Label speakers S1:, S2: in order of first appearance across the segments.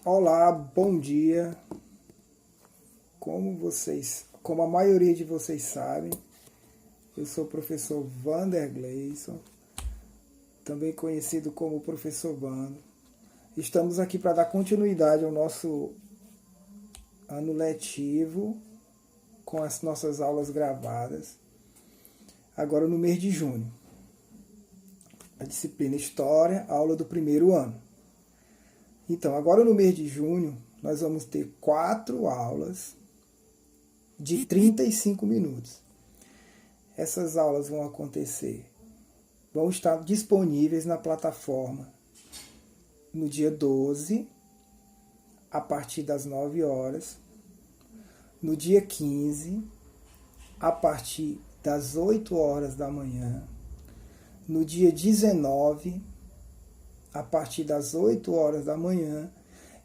S1: Olá, bom dia. Como a maioria de vocês sabem, eu sou o professor Vander Gleison, também conhecido como professor Vando. Estamos aqui para dar continuidade ao nosso ano letivo com as nossas aulas gravadas, agora no mês de junho. A disciplina História, aula do primeiro ano. Então, agora no mês de junho, nós vamos ter 4 aulas de 35 minutos. Essas aulas vão estar disponíveis na plataforma no dia 12, a partir das 9 horas, no dia 15, a partir das 8 horas da manhã, no dia 19, a partir das 8 horas da manhã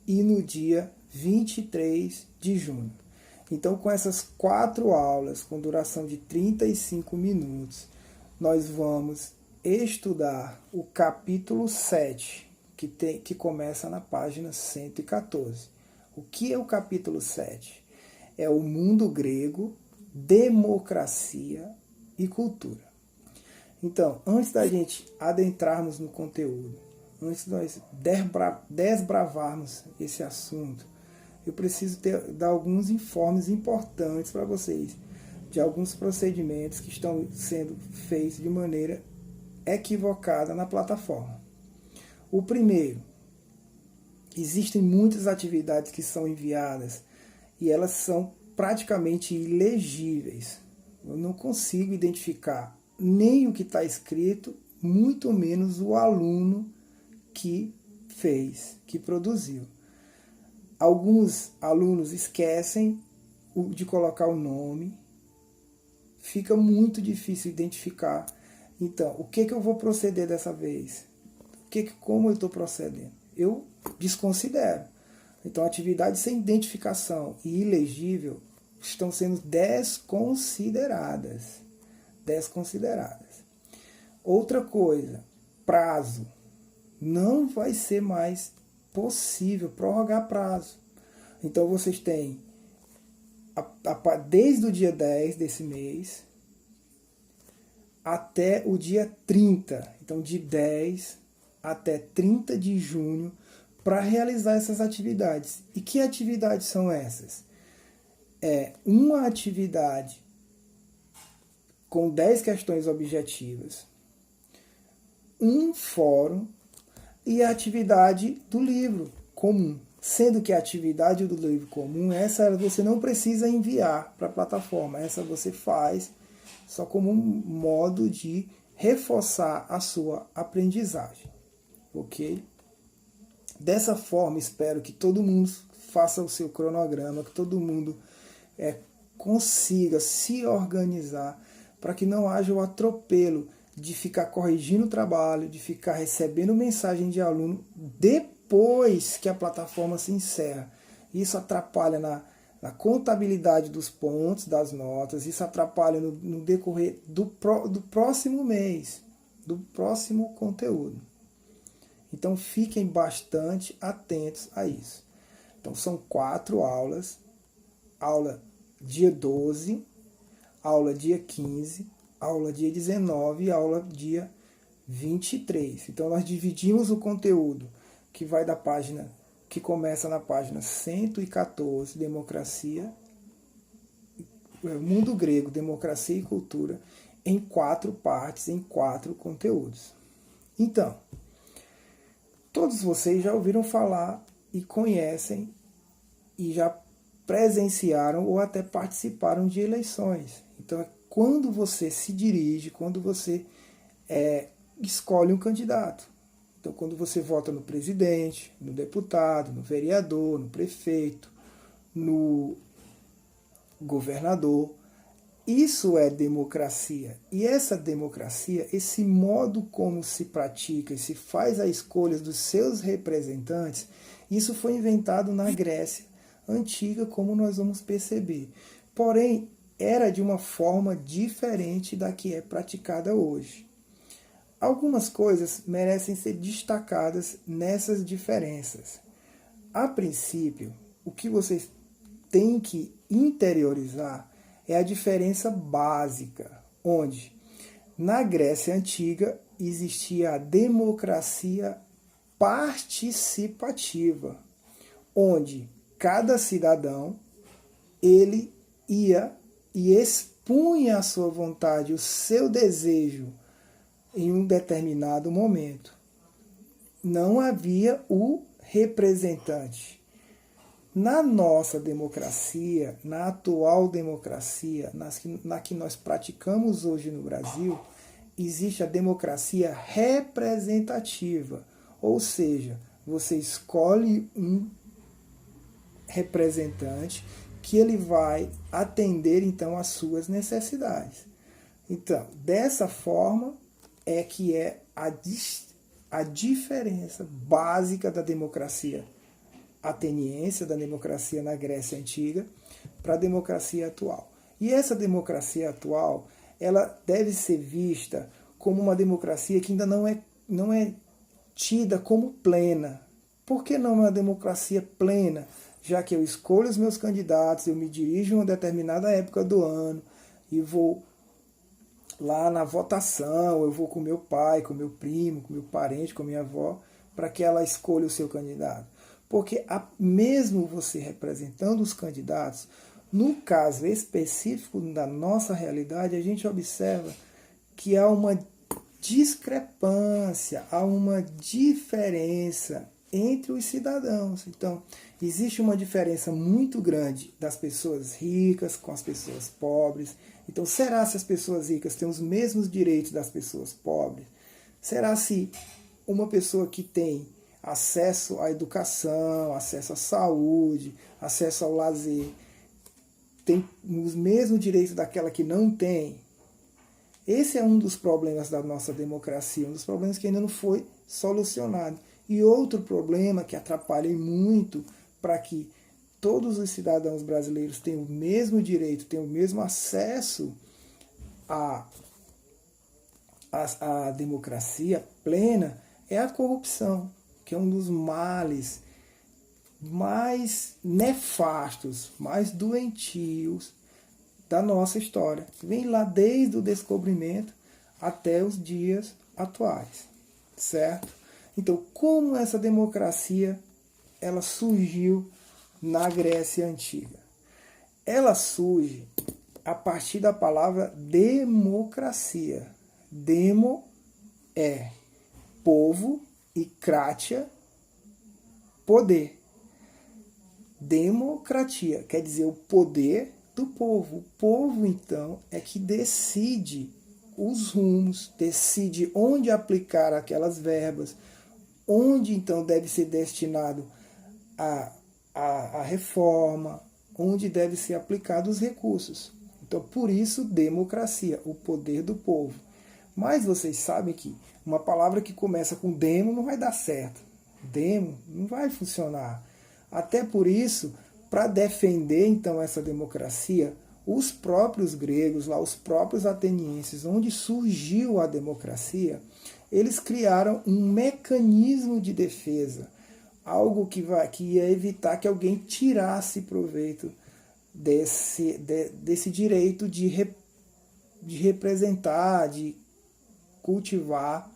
S1: e no dia 23 de junho. Então, com essas 4 aulas, com duração de 35 minutos, nós vamos estudar o capítulo 7, que começa na página 114. O que é o capítulo 7? É o mundo grego, democracia e cultura. Então, antes da gente adentrarmos no conteúdo, antes de nós desbravarmos esse assunto, eu preciso dar alguns informes importantes para vocês de alguns procedimentos que estão sendo feitos de maneira equivocada na plataforma. O primeiro, existem muitas atividades que são enviadas e elas são praticamente ilegíveis. Eu não consigo identificar nem o que está escrito, muito menos o aluno que fez, que produziu. Alguns alunos esquecem de colocar o nome, fica muito difícil identificar. Então, o que eu vou proceder dessa vez? Como eu estou procedendo? Eu desconsidero. Então, atividades sem identificação e ilegível estão sendo desconsideradas. Outra coisa, prazo. Não vai ser mais possível prorrogar prazo. Então vocês têm desde o dia 10 desse mês até o dia 30. Então de 10 até 30 de junho para realizar essas atividades. E que atividades são essas? É uma atividade com 10 questões objetivas, um fórum e a atividade do livro comum. Sendo que a atividade do livro comum, essa você não precisa enviar para a plataforma. Essa você faz só como um modo de reforçar a sua aprendizagem. Ok? Dessa forma, espero que todo mundo faça o seu cronograma, que todo mundo consiga se organizar para que não haja o atropelo de ficar corrigindo o trabalho, de ficar recebendo mensagem de aluno depois que a plataforma se encerra. Isso atrapalha na contabilidade dos pontos, das notas, isso atrapalha no decorrer do próximo mês, do próximo conteúdo. Então fiquem bastante atentos a isso. Então são 4 aulas, aula dia 12, aula dia 15, aula dia 19 e aula dia 23. Então nós dividimos o conteúdo que vai da página, que começa na página 114, democracia, mundo grego, democracia e cultura, em 4 partes, em 4 conteúdos. Então, todos vocês já ouviram falar e conhecem e já presenciaram ou até participaram de eleições. Então, quando você se dirige, quando você escolhe um candidato. Então, quando você vota no presidente, no deputado, no vereador, no prefeito, no governador, isso é democracia. E essa democracia, esse modo como se pratica e se faz a escolha dos seus representantes, isso foi inventado na Grécia antiga, como nós vamos perceber. Porém, era de uma forma diferente da que é praticada hoje. Algumas coisas merecem ser destacadas nessas diferenças. A princípio, o que vocês têm que interiorizar é a diferença básica, onde na Grécia Antiga existia a democracia participativa, onde cada cidadão ele ia e expunha a sua vontade, o seu desejo em um determinado momento. Não havia o representante. Na nossa democracia, na atual democracia, na que nós praticamos hoje no Brasil, existe a democracia representativa, ou seja, você escolhe um representante que ele vai atender então às suas necessidades. Então, dessa forma é que é a diferença básica da democracia ateniense, da democracia na Grécia Antiga, para a democracia atual. E essa democracia atual, ela deve ser vista como uma democracia que ainda não é tida como plena. Por que não é uma democracia plena? Já que eu escolho os meus candidatos, eu me dirijo em uma determinada época do ano e vou lá na votação, eu vou com meu pai, com meu primo, com meu parente, com minha avó, para que ela escolha o seu candidato. Porque mesmo você representando os candidatos, no caso específico da nossa realidade, a gente observa que há uma discrepância, há uma diferença entre os cidadãos. Então, existe uma diferença muito grande das pessoas ricas com as pessoas pobres. Então, será se as pessoas ricas têm os mesmos direitos das pessoas pobres? Será se uma pessoa que tem acesso à educação, acesso à saúde, acesso ao lazer, tem os mesmos direitos daquela que não tem? Esse é um dos problemas da nossa democracia, um dos problemas que ainda não foi solucionado. E outro problema que atrapalha muito para que todos os cidadãos brasileiros tenham o mesmo direito, tenham o mesmo acesso à democracia plena, é a corrupção, que é um dos males mais nefastos, mais doentios da nossa história. Vem lá desde o descobrimento até os dias atuais, certo? Então, como essa democracia ela surgiu na Grécia Antiga? Ela surge a partir da palavra democracia. Demo é povo e kratia, poder. Democratia quer dizer o poder do povo. O povo, então, é que decide os rumos, decide onde aplicar aquelas verbas, onde, então, deve ser destinado a reforma, onde deve ser aplicado os recursos. Então, por isso, democracia, o poder do povo. Mas vocês sabem que uma palavra que começa com demo não vai dar certo. Demo não vai funcionar. Até por isso, para defender então essa democracia, os próprios gregos, lá os próprios atenienses, onde surgiu a democracia, eles criaram um mecanismo de defesa, algo que ia evitar que alguém tirasse proveito desse direito de representar, de cultivar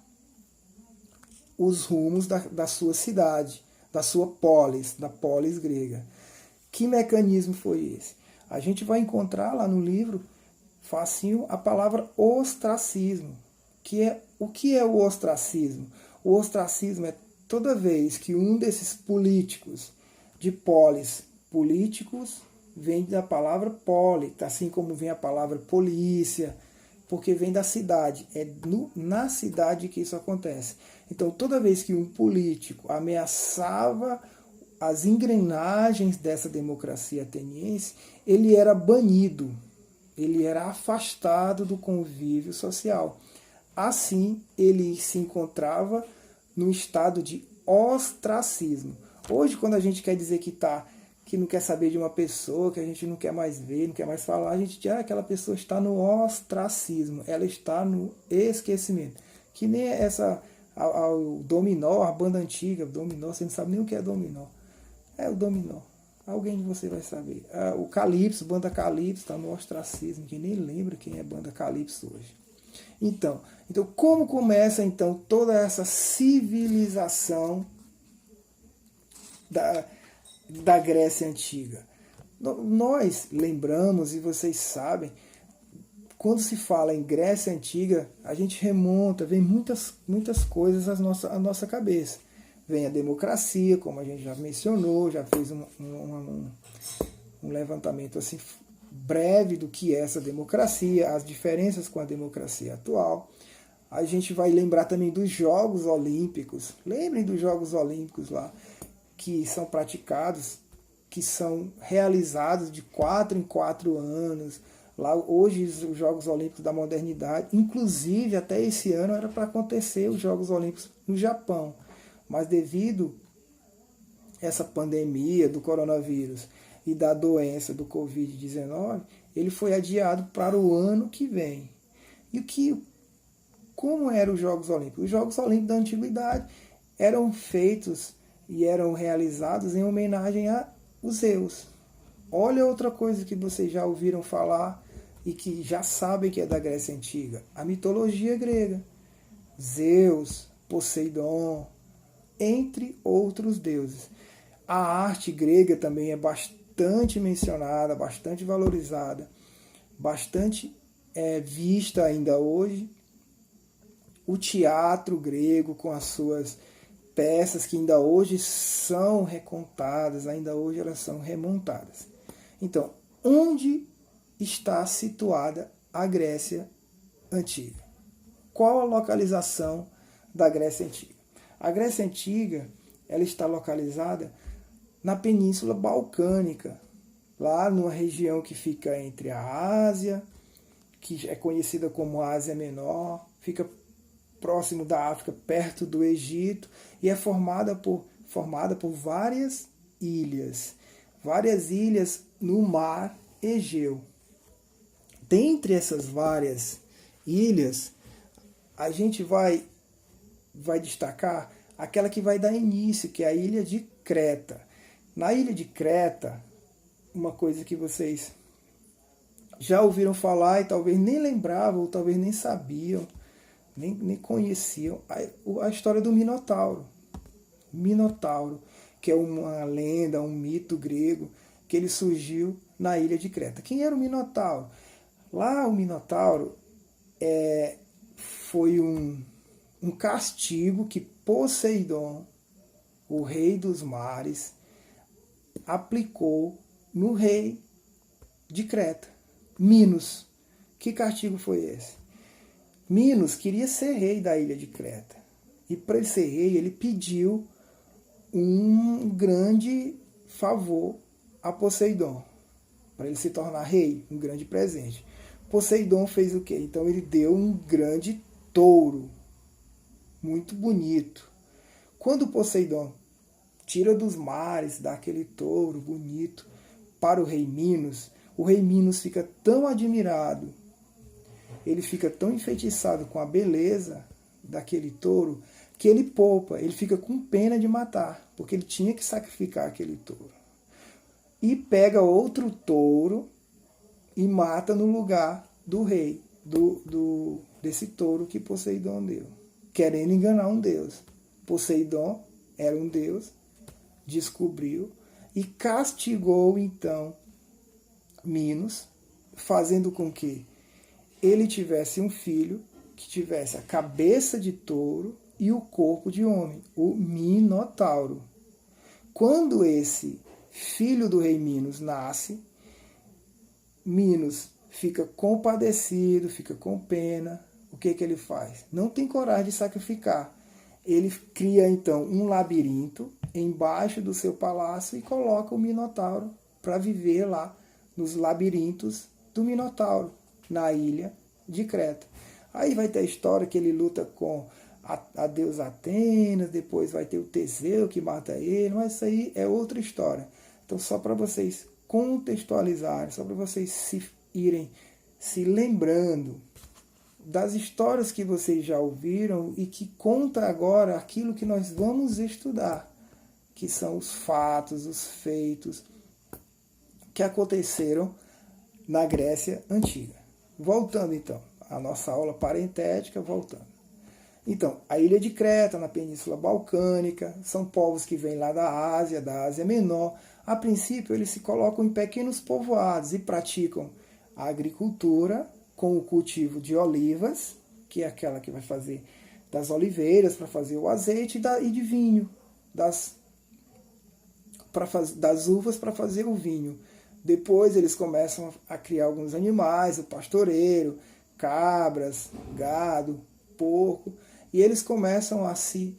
S1: os rumos da sua cidade, da sua polis, da polis grega. Que mecanismo foi esse? A gente vai encontrar lá no livro, facinho, a palavra ostracismo. O que é o ostracismo? O ostracismo é toda vez que um desses políticos de polis, políticos, vem da palavra poli, assim como vem a palavra polícia, porque vem da cidade. É na cidade que isso acontece. Então, toda vez que um político ameaçava as engrenagens dessa democracia ateniense, ele era banido, ele era afastado do convívio social. Assim, ele se encontrava num estado de ostracismo. Hoje, quando a gente quer dizer que não quer saber de uma pessoa, que a gente não quer mais ver, não quer mais falar, a gente diz que aquela pessoa está no ostracismo, ela está no esquecimento. Que nem o dominó, a banda antiga, dominó, você não sabe nem o que é dominó. É o dominó. Alguém de você vai saber. O Calypso, banda Calypso, está no ostracismo, que nem lembra quem é banda Calypso hoje. Então, como começa então toda essa civilização da Grécia Antiga? Nós lembramos, e vocês sabem, quando se fala em Grécia Antiga, a gente remonta, vem muitas coisas à nossa cabeça. Vem a democracia, como a gente já mencionou, já fez um levantamento assim breve do que é essa democracia, as diferenças com a democracia atual. A gente vai lembrar também dos Jogos Olímpicos. Lembrem dos Jogos Olímpicos lá, que são praticados, que são realizados de 4 em 4 anos. Lá hoje os Jogos Olímpicos da modernidade, inclusive até esse ano era para acontecer os Jogos Olímpicos no Japão, mas devido a essa pandemia do coronavírus e da doença do Covid-19, ele foi adiado para o ano que vem. Como eram os Jogos Olímpicos? Os Jogos Olímpicos da Antiguidade eram feitos e eram realizados em homenagem a Zeus. Olha outra coisa que vocês já ouviram falar e que já sabem que é da Grécia Antiga. A mitologia grega. Zeus, Poseidon, entre outros deuses. A arte grega também é bastante mencionada, bastante valorizada, bastante vista ainda hoje. O teatro grego com as suas peças que ainda hoje são recontadas, ainda hoje elas são remontadas. Então, onde está situada a Grécia Antiga? Qual a localização da Grécia Antiga? A Grécia Antiga ela está localizada na Península Balcânica, lá numa região que fica entre a Ásia, que é conhecida como Ásia Menor, fica próximo da África, perto do Egito, e é formada por várias ilhas no mar Egeu. Dentre essas várias ilhas, a gente vai destacar aquela que vai dar início, que é a ilha de Creta. Na ilha de Creta, uma coisa que vocês já ouviram falar e talvez nem lembravam, ou talvez nem sabiam, nem conheciam, a história do Minotauro. Minotauro, que é uma lenda, um mito grego, que ele surgiu na ilha de Creta. Quem era o Minotauro? Lá o Minotauro foi um castigo que Poseidon, o rei dos mares, aplicou no rei de Creta, Minos. Que castigo foi esse? Minos queria ser rei da ilha de Creta. E para ele ser rei, ele pediu um grande favor a Poseidon, para ele se tornar rei, um grande presente. Poseidon fez o quê? Então ele deu um grande touro, muito bonito. Quando Poseidon tira dos mares, dá aquele touro bonito para o rei Minos fica tão admirado, ele fica tão enfeitiçado com a beleza daquele touro, que ele poupa, ele fica com pena de matar, porque ele tinha que sacrificar aquele touro. E pega outro touro e mata no lugar do rei, desse touro que Poseidon deu, querendo enganar um deus. Poseidon era um deus, descobriu e castigou então Minos, fazendo com que ele tivesse um filho que tivesse a cabeça de touro e o corpo de homem, o Minotauro. Quando esse filho do rei Minos nasce, Minos fica compadecido, fica com pena. O que ele faz? Não tem coragem de sacrificar. Ele cria então um labirinto embaixo do seu palácio e coloca o Minotauro para viver lá nos labirintos do Minotauro, na ilha de Creta. Aí vai ter a história que ele luta com a deusa Atenas, depois vai ter o Teseu que mata ele, mas isso aí é outra história. Então, só para vocês contextualizarem, só para vocês irem se lembrando das histórias que vocês já ouviram e que conta agora aquilo que nós vamos estudar. que são os fatos, os feitos que aconteceram na Grécia Antiga. Voltando então, à nossa aula parentética, voltando. Então, a ilha de Creta, na Península Balcânica, são povos que vêm lá da Ásia Menor. A princípio, eles se colocam em pequenos povoados e praticam a agricultura com o cultivo de olivas, que é aquela que vai fazer das oliveiras para fazer o azeite, e de vinho, das uvas para fazer o vinho. Depois eles começam a criar alguns animais, o pastoreiro, cabras, gado, porco, e eles começam a se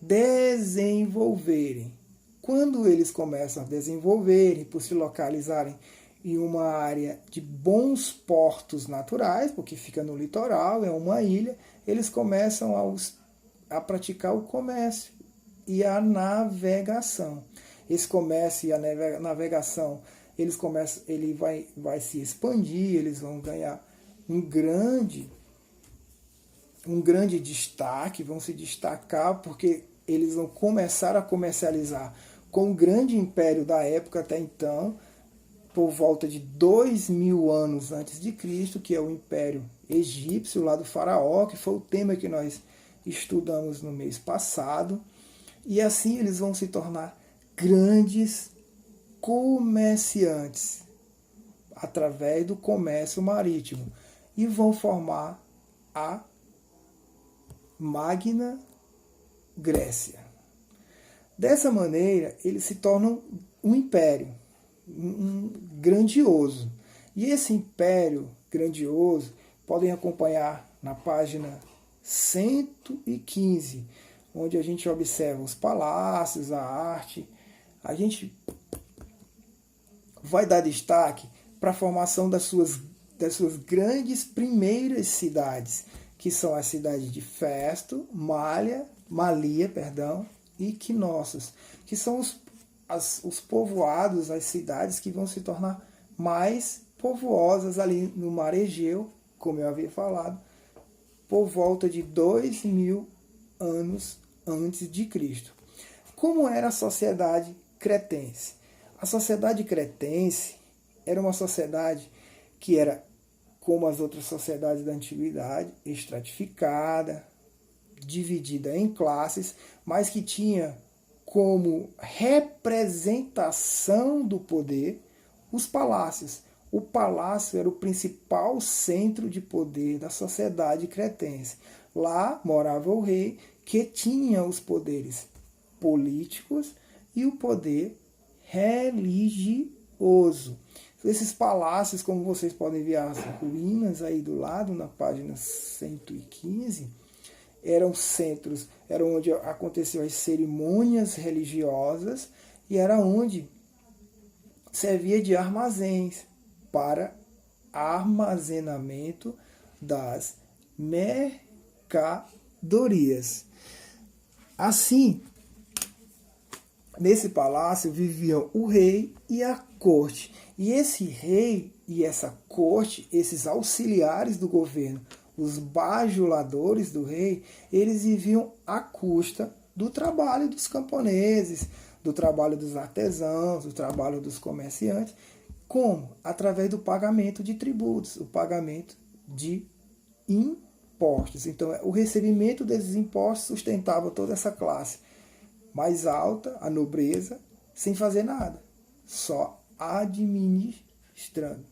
S1: desenvolverem. Quando eles começam a desenvolverem, por se localizarem em uma área de bons portos naturais, porque fica no litoral, é uma ilha, eles começam a praticar o comércio e a navegação. Esse comércio e a navegação, ele vai se expandir, eles vão ganhar um grande destaque, vão se destacar porque eles vão começar a comercializar com o grande império da época até então, por volta de 2000 anos antes de Cristo, que é o Império Egípcio, lá do faraó, que foi o tema que nós estudamos no mês passado. E assim eles vão se tornar grandes comerciantes através do comércio marítimo e vão formar a Magna Grécia. Dessa maneira, eles se tornam um império grandioso. E esse império grandioso, podem acompanhar na página 115, onde a gente observa os palácios, a arte. A gente vai dar destaque para a formação das suas grandes primeiras cidades, que são as cidades de Festo, Malia, e Knossos, que são os povoados, as cidades que vão se tornar mais povoosas ali no Mar Egeu, como eu havia falado, por volta de 2000 anos antes de Cristo. Como era a sociedade cretense? A sociedade cretense era uma sociedade que era, como as outras sociedades da antiguidade, estratificada, dividida em classes, mas que tinha como representação do poder os palácios. O palácio era o principal centro de poder da sociedade cretense. Lá morava o rei, que tinha os poderes políticos e o poder religioso. Esses palácios, como vocês podem ver as ruínas aí do lado, na página 115, eram centros, eram onde aconteciam as cerimônias religiosas e era onde servia de armazéns para armazenamento das mercadorias. Assim, nesse palácio viviam o rei e a corte. E esse rei e essa corte, esses auxiliares do governo, os bajuladores do rei, eles viviam à custa do trabalho dos camponeses, do trabalho dos artesãos, do trabalho dos comerciantes. Como? Através do pagamento de tributos, o pagamento de impostos. Então, o recebimento desses impostos sustentava toda essa classe mais alta, a nobreza, sem fazer nada, só administrando.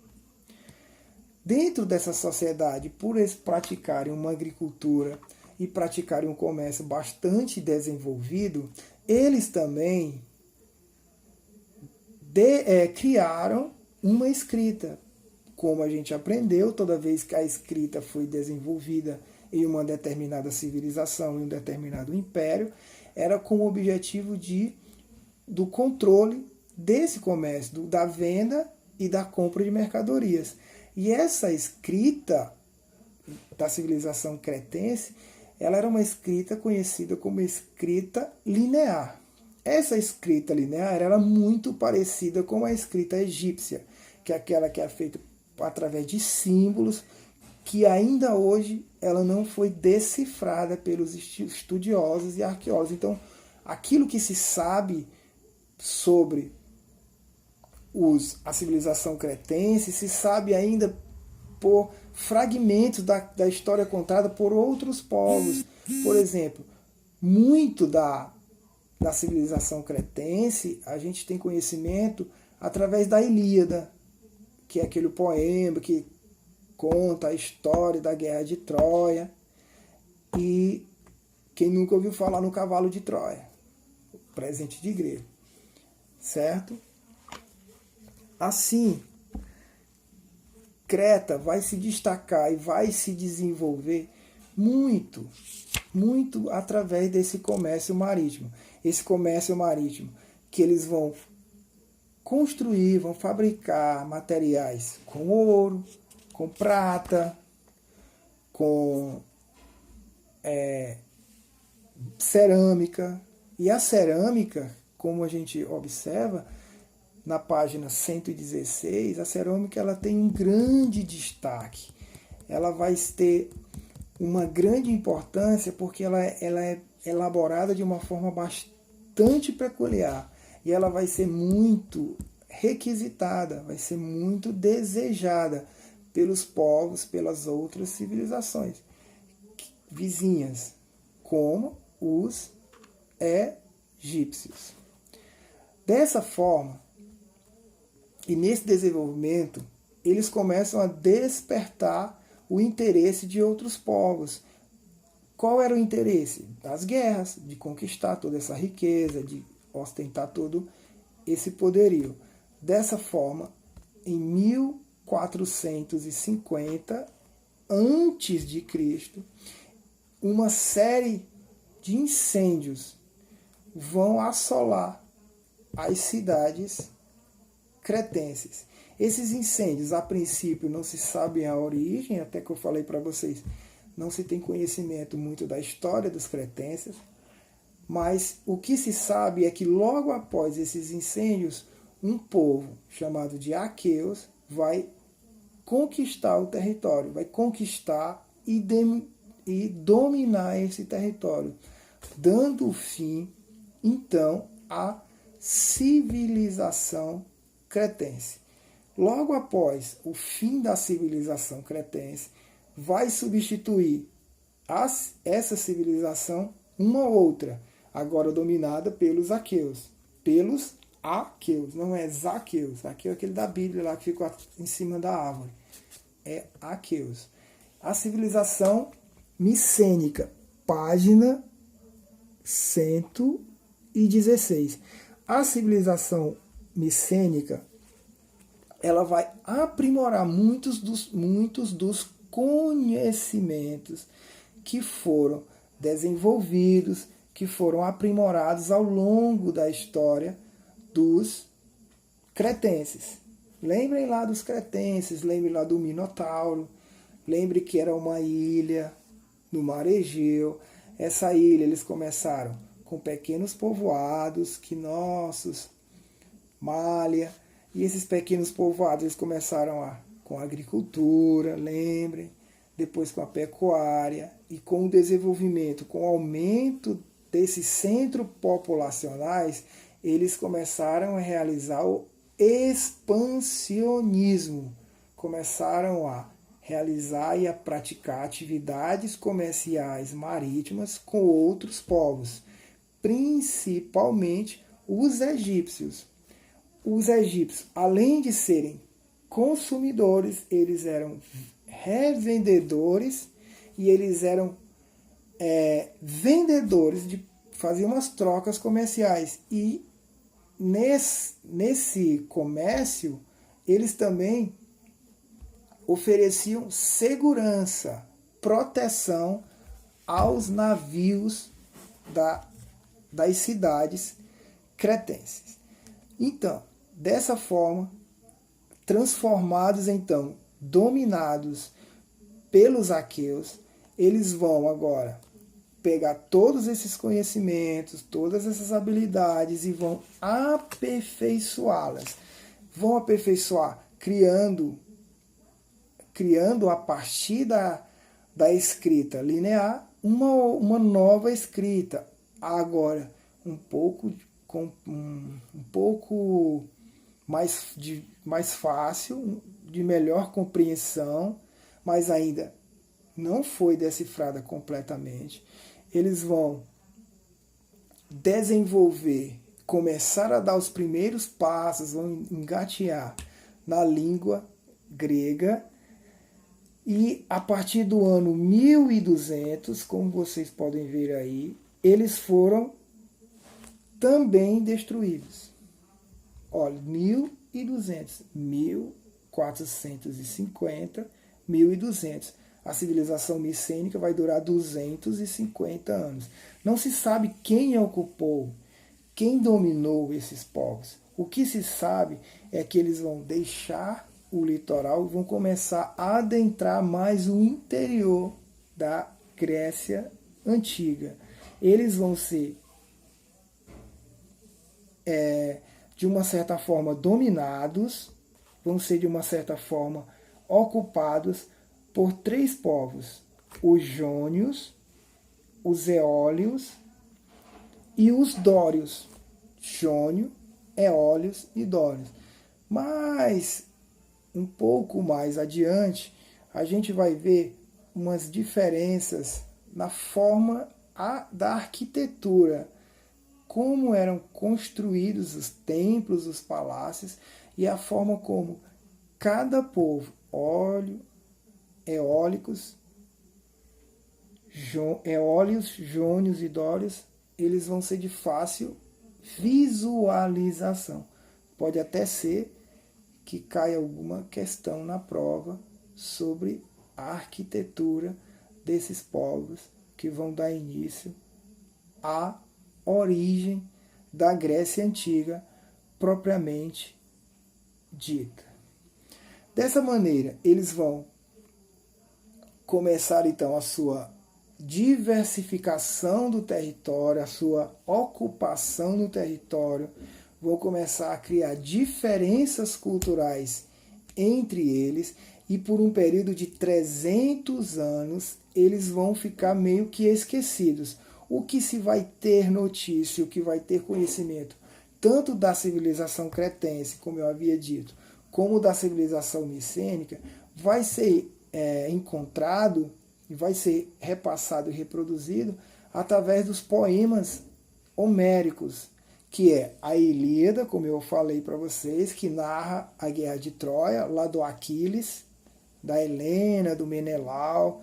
S1: Dentro dessa sociedade, por eles praticarem uma agricultura e praticarem um comércio bastante desenvolvido, eles também criaram uma escrita. Como a gente aprendeu, toda vez que a escrita foi desenvolvida em uma determinada civilização, em um determinado império, era com o objetivo do controle desse comércio, da venda e da compra de mercadorias. E essa escrita da civilização cretense, ela era uma escrita conhecida como escrita linear. Essa escrita linear era muito parecida com a escrita egípcia, que é aquela que é feita através de símbolos, que ainda hoje ela não foi decifrada pelos estudiosos e arqueólogos. Então, aquilo que se sabe sobre a civilização cretense se sabe ainda por fragmentos da história contada por outros povos. Por exemplo, muito da civilização cretense a gente tem conhecimento através da Ilíada, que é aquele poema que conta a história da Guerra de Troia. E quem nunca ouviu falar no cavalo de Troia? Presente de grego. Certo? Assim, Creta vai se destacar e vai se desenvolver muito, muito através desse comércio marítimo. Esse comércio marítimo que eles vão construir, vão fabricar materiais com ouro, com prata, com cerâmica. E a cerâmica, como a gente observa, na página 116, a cerâmica ela tem um grande destaque. Ela vai ter uma grande importância porque ela é elaborada de uma forma bastante peculiar. E ela vai ser muito requisitada, vai ser muito desejada pelos povos, pelas outras civilizações vizinhas, como os egípcios. Dessa forma, e nesse desenvolvimento, eles começam a despertar o interesse de outros povos. Qual era o interesse? Das guerras, de conquistar toda essa riqueza, de ostentar todo esse poderio. Dessa forma, em 1450 a.C., uma série de incêndios vão assolar as cidades cretenses. Esses incêndios, a princípio, não se sabe a origem, até que eu falei para vocês, não se tem conhecimento muito da história dos cretenses, mas o que se sabe é que logo após esses incêndios, um povo chamado de aqueus vai conquistar o território, vai conquistar e dominar esse território, dando fim, então, à civilização cretense. Logo após o fim da civilização cretense, vai substituir essa civilização uma outra, agora dominada pelos aqueus. Pelos aqueus, não é Zaqueus. Aqueu é aquele da Bíblia lá que ficou em cima da árvore. É aqueus. A civilização micênica, página 116. A civilização micênica, ela vai aprimorar muitos dos conhecimentos que foram desenvolvidos, que foram aprimorados ao longo da história dos cretenses. Lembrem lá dos cretenses, lembrem lá do Minotauro, lembrem que era uma ilha no Mar Egeu. Essa ilha eles começaram com pequenos povoados, Knossos, Mália, e esses pequenos povoados eles começaram com a agricultura, lembrem, depois com a pecuária, e com o desenvolvimento, com o aumento desses centros populacionais, eles começaram a realizar o expansionismo, começaram a realizar e a praticar atividades comerciais marítimas com outros povos, principalmente os egípcios. Os egípcios, além de serem consumidores, eles eram revendedores e eles eram vendedores, faziam umas trocas comerciais. E nesse comércio, eles também ofereciam segurança, proteção aos navios das cidades cretenses. Então, dessa forma, transformados então, dominados pelos aqueus, eles vão agora pegar todos esses conhecimentos, todas essas habilidades e vão aperfeiçoá-las. Vão aperfeiçoar criando a partir da escrita linear uma nova escrita, agora um pouco um pouco mais fácil, de melhor compreensão, mas ainda não foi decifrada completamente. Eles vão desenvolver, começar a dar os primeiros passos, vão engatear na língua grega, e a partir do ano 1200, como vocês podem ver aí, eles foram também destruídos. Olha, 1200, 1450, 1200. A civilização micênica vai durar 250 anos. Não se sabe quem ocupou, quem dominou esses povos. O que se sabe é que eles vão deixar o litoral e vão começar a adentrar mais o interior da Grécia Antiga. Eles vão ser, de uma certa forma, dominados, vão ser, de uma certa forma, ocupados por 3 povos: os jônios, os eólios e os dórios. Jônio, eólios e dórios. Mas, um pouco mais adiante, a gente vai ver umas diferenças na forma da arquitetura, como eram construídos os templos, os palácios, e a forma como cada povo, eólicos, eólios, jônios e dórios, eles vão ser de fácil visualização. Pode até ser que caia alguma questão na prova sobre a arquitetura desses povos que vão dar início à origem da Grécia Antiga propriamente dita. Dessa maneira, eles vão começar então a sua diversificação do território, a sua ocupação no território, vão começar a criar diferenças culturais entre eles, e por um período de 300 anos eles vão ficar meio que esquecidos. O que se vai ter notícia, o que vai ter conhecimento, tanto da civilização cretense, como eu havia dito, como da civilização micênica, vai ser encontrado e vai ser repassado e reproduzido através dos poemas homéricos, que é a Ilíada, como eu falei para vocês, que narra a guerra de Troia, lá do Aquiles, da Helena, do Menelau,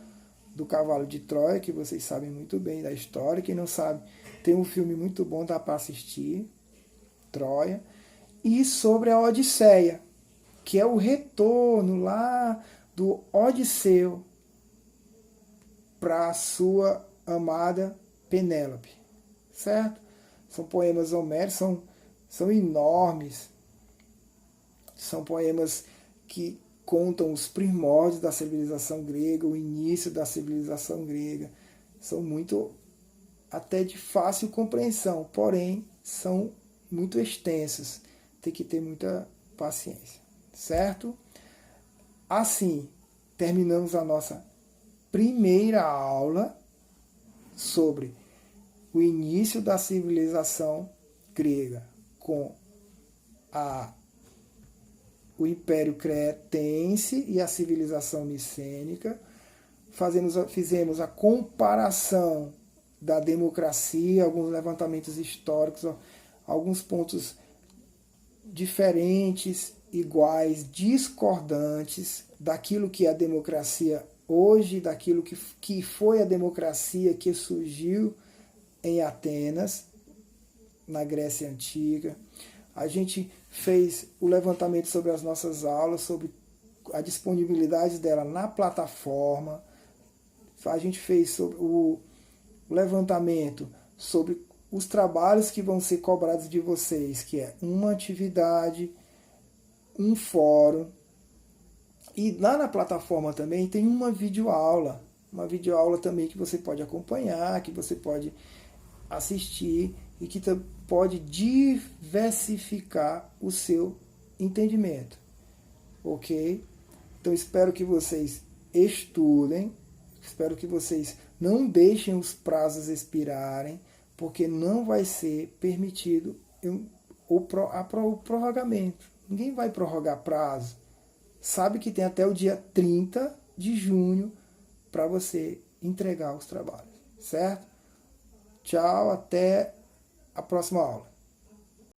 S1: do cavalo de Troia, que vocês sabem muito bem da história. Quem não sabe, tem um filme muito bom, dá para assistir, Troia. E sobre a Odisseia, que é o retorno lá do Odisseu para a sua amada Penélope, certo? São poemas homéricos, são enormes, são poemas que contam os primórdios da civilização grega, o início da civilização grega. São muito, até de fácil compreensão, porém são muito extensos. Tem que ter muita paciência, certo? Assim, terminamos a nossa primeira aula sobre o início da civilização grega com o Império Cretense e a civilização micênica. Fizemos a comparação da democracia, alguns levantamentos históricos, alguns pontos diferentes, iguais, discordantes daquilo que é a democracia hoje, daquilo que foi a democracia que surgiu em Atenas, na Grécia Antiga. A gente fez o levantamento sobre as nossas aulas, sobre a disponibilidade dela na plataforma. A gente fez sobre o levantamento sobre os trabalhos que vão ser cobrados de vocês, que é uma atividade, um fórum. E lá na plataforma também tem uma videoaula também que você pode acompanhar, que você pode assistir e que pode diversificar o seu entendimento. Ok? Então espero que vocês estudem, espero que vocês não deixem os prazos expirarem, porque não vai ser permitido o prorrogamento. Ninguém vai prorrogar prazo. Sabe que tem até o dia 30 de junho para você entregar os trabalhos, certo? Tchau, até a próxima aula.